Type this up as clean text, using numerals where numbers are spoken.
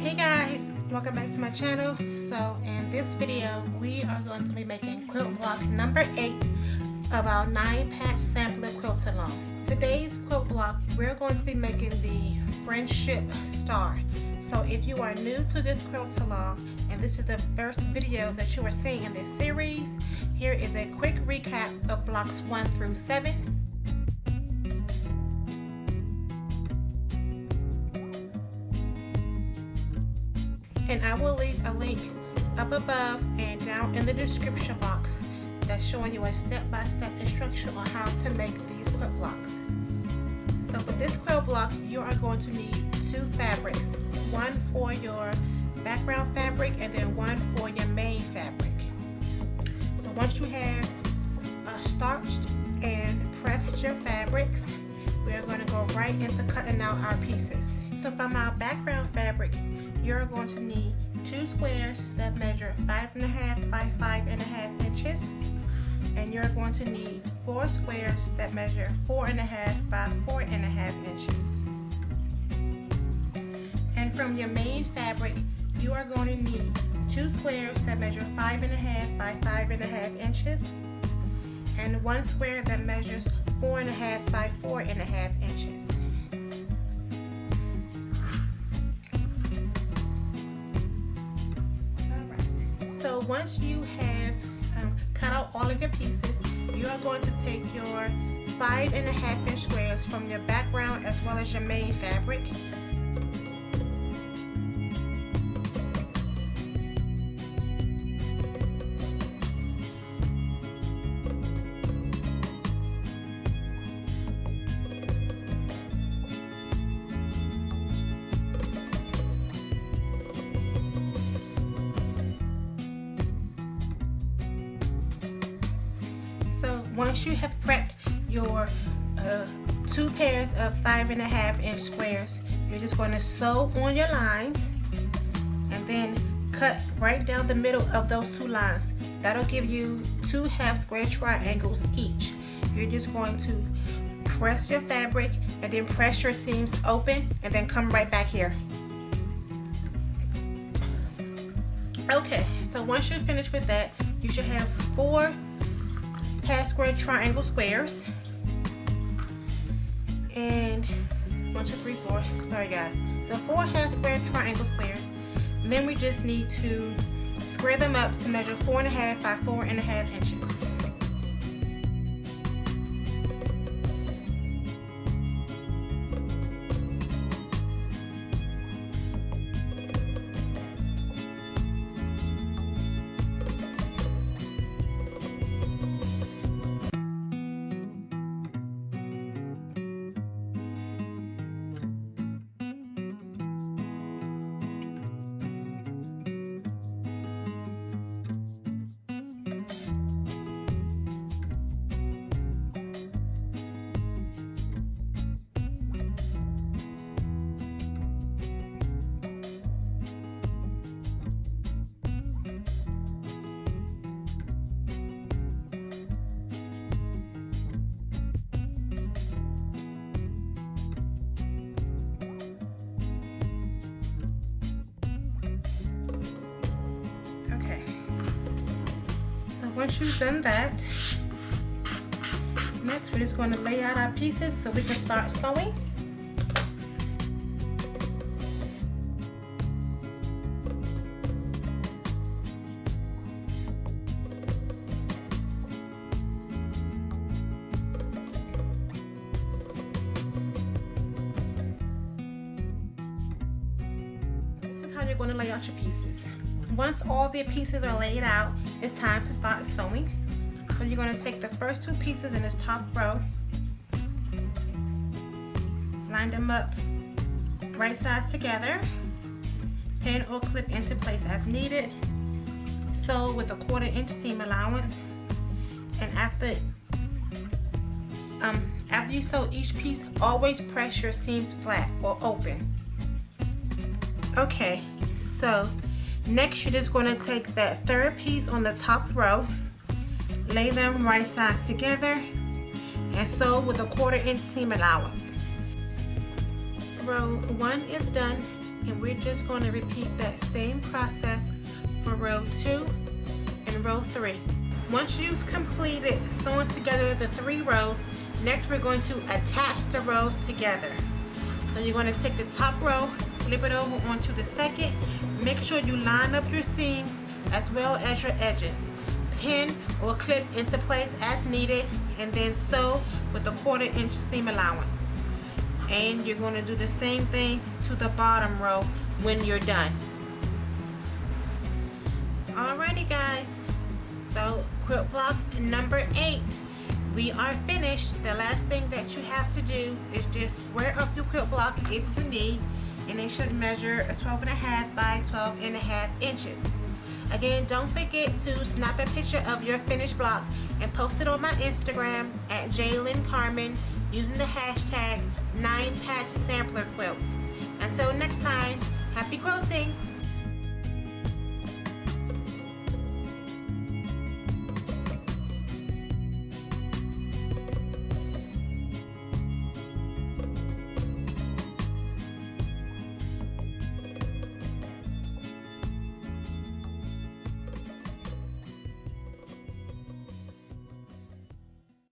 Hey guys, welcome back to my channel. So in this video we are going to be making quilt block number 8 of our 9-patch sampler quilt along. Today's quilt block we're going to be making the friendship star. So if you are new to this quilt along and this is the first video that you are seeing in this series, here is a quick recap of blocks 1 through 7. And I will leave a link up above and down in the description box that's showing you a step-by-step instruction on how to make these quilt blocks. So for this quilt block, you are going to need 2 fabrics, one for your background fabric and then one for your main fabric. So once you have starched and pressed your fabrics, we are going to go right into cutting out our pieces. So from our background fabric, you're going to need 2 squares that measure 5.5 by 5.5 inches, and you're going to need 4 squares that measure 4.5 by 4.5 inches. And from your main fabric, you are going to need 2 squares that measure 5.5 by 5.5 inches, and 1 square that measures 4.5 by 4.5 inches. So once you have cut out all of your pieces, you are going to take your 5.5 inch squares from your background as well as your main fabric. So once you have prepped your 2 pairs of 5.5 inch squares, you're just going to sew on your lines and then cut right down the middle of those 2 lines. That'll give you 2 half square triangles each. You're just going to press your fabric and then press your seams open and then come right back here. Okay, so once you're finished with that, you should have 4 half square triangle squares, and 1, 2, 3, 4, sorry guys, so 4 half square triangle squares. And then we just need to square them up to measure 4.5 by 4.5 inches. Once you've done that, next we're just going to lay out our pieces so we can start sewing. So this is how you're going to lay out your pieces. Once all the pieces are laid out, it's time to start sewing. So you're going to take the first 2 pieces in this top row, line them up right sides together, pin or clip into place as needed, sew with a 1/4 inch seam allowance, and after you sew each piece, always press your seams flat or open. Okay, so next, you're just going to take that 3rd piece on the top row, lay them right sides together, and sew with a 1/4 inch seam allowance. Row 1 is done. And we're just going to repeat that same process for row 2 and row 3. Once you've completed sewing together the 3 rows, next we're going to attach the rows together. So you're going to take the top row, flip it over onto the second. Make sure you line up your seams as well as your edges. Pin or clip into place as needed, and then sew with a 1/4 inch seam allowance. And you're going to do the same thing to the bottom row when you're done. Alrighty guys, so quilt block number 8, we are finished. The last thing that you have to do is just square up your quilt block if you need, and it should measure 12.5 by 12.5 inches. Again, don't forget to snap a picture of your finished block and post it on my Instagram at JLynCarmen using the hashtag 9patchsamplerquilts. Until next time, happy quilting!